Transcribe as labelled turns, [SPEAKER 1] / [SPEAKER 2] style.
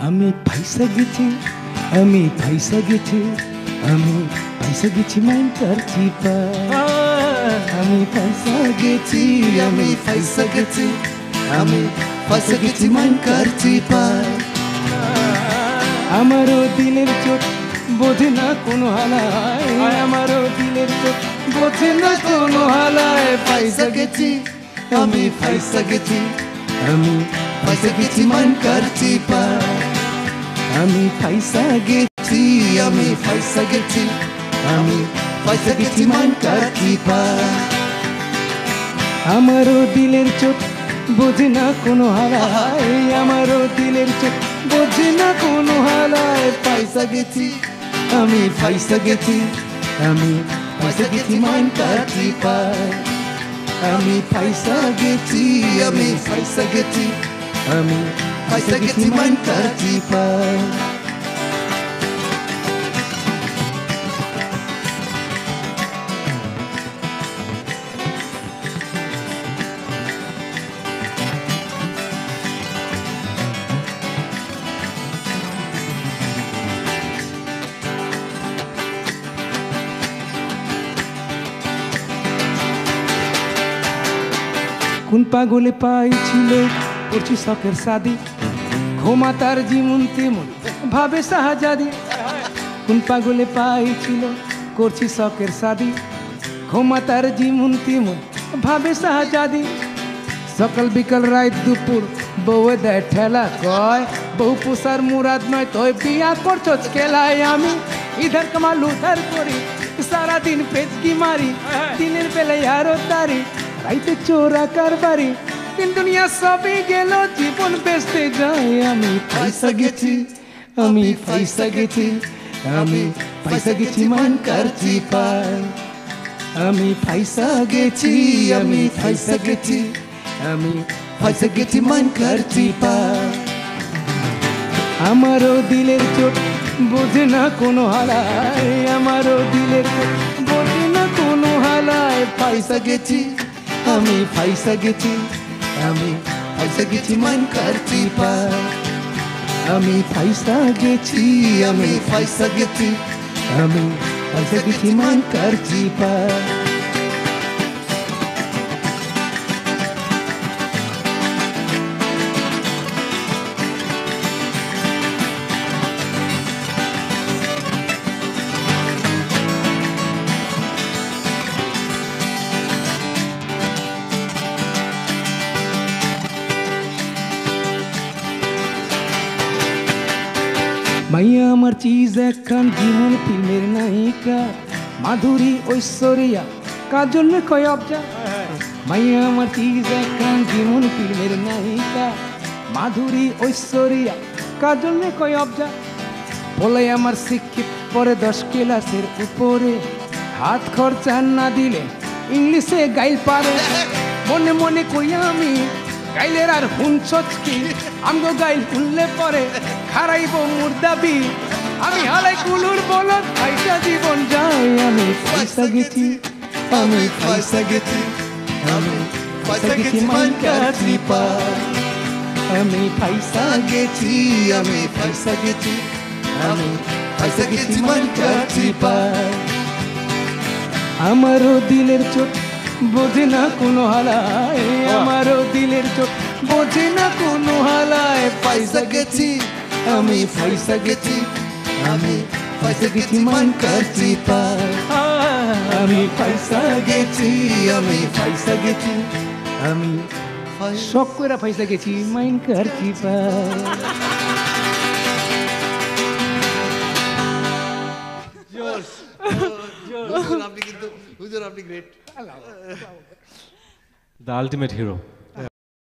[SPEAKER 1] আমি ফাইসা গেছি, আমি ফাইসা গেছি, আমি ফাইসা গেছি মাইন করছি পা। আমি ফাইসা গেছি, আমি ফাইসা গেছি, আমি ফাইসা গেছি মাইন করছি পা। আমারও দিলের চোট বোঝে না কোনো হালায়, আমারও দিলের চোট বোঝে না কোনো হালায়। ফাইসা গেছি, আমি ফাইসা গেছি, আমি ফাইসা গেছি মান করছি পা। আমি ফাইসা গেছি, আমি ফাইসা গেছি, আমি ফাইসা গেছি মান করছি পা। আমারও দিলের চোট বোঝে না কোনো হালায়, আমারও দিলের চোট বোঝে না কোনো হালায়। ফাইসা গেছি, আমি ফাইসা গেছি, আমি ফাইসা গেছি মান করছি পা। আমি ফাইসা গেছি, আমি ফাইসা গেছি, আমি ফাইসা গেছি মান করছি পা। কোন পাগলে পাইছিল করছি শখের শাদি, ঘুমা তার জীবন তেমন ভাবে শাহজাদি। কোন পাগলে পাইছিল করছি শখের শাদি, ঘুমা তার জীবন তেমন ভাবে শাহজাদি। সকাল বিকাল রাত দুপুর বউয়ে দেয় ঠেলা, কয় বউ পোষার মুরাদ নয় তোয় বিয়া করছো খেলায়। আমি ইধার কামাল উধার করি, সারাদিন পেচকি মারি, দিনের বেলায় আরো তারি, রাইতে চোরা কারবারি। দিন দুনিয়া সবই গেল, জীবন বেচতে যায়। আমি ফাইসা গেছি, আমি ফাইসা গেছি, আমি ফাইসা গেছি মান করছি পা। আমি ফাইসা গেছি, আমি ফাইসা গেছি, আমি ফাইসা গেছি মান করছি পা। আমারও দিলের চোট বোঝে না কোনো হালায়, আমারও দিলের চোট বোঝে না কোনো হালায়। ফাইসা গেছি, আমি ফাইসা গেছি, আমি ফাইসা গেছি মান করছি পা। আমি ফাইসা গেছি, আমি ফাইসা গেছি, আমি ফাইসা গেছি মান করছি পা। মাইয়া আমার চিজ একখান জীবন ফিল্মের নায়িকা, মাধুরী ঐশ্বরিয়া কাজল কয় অবজা। মাইয়া আমার চিজ একখান জীবন ফিল্মের নায়িকা, মাধুরী ঐশ্বরিয়া কাজল কয় অবজা। বলে আমার শিক্ষিত পরে 10 ক্লাসের উপরে, হাত খরচা না দিলে ইংলিশে গাইল পারে। মনে মনে কই আমি গাইলের আর হুনছস কি, আমগো গাইল শুনলে পরে খারাইব মোর দাবি। আমি হালাই কুলুর বলত ফাইসা জীবন যায়। আমি ফাইসা গেছি, আমি ফাইসা গেছি, আমি ফাইসা গেছি মান করছি পা। আমি ফাইসা গেছি, আমি ফাইসা গেছি, আমি ফাইসা গেছি মান করছি পা। আমারও দিলের চোট বোঝে না কোনো হালায়, আমারও দিলের চোট বোঝে না কোনো হালায়। ফাইসা গেছি, আমি ফাইসা গেছি, আমি ফাইসা গেছি মান করছি পা। আমি ফাইসা গেছি, আমি ফাইসা গেছি, আমি শখ করে ফাইসা গেছি মাইন করছি পা।
[SPEAKER 2] The ultimate hero.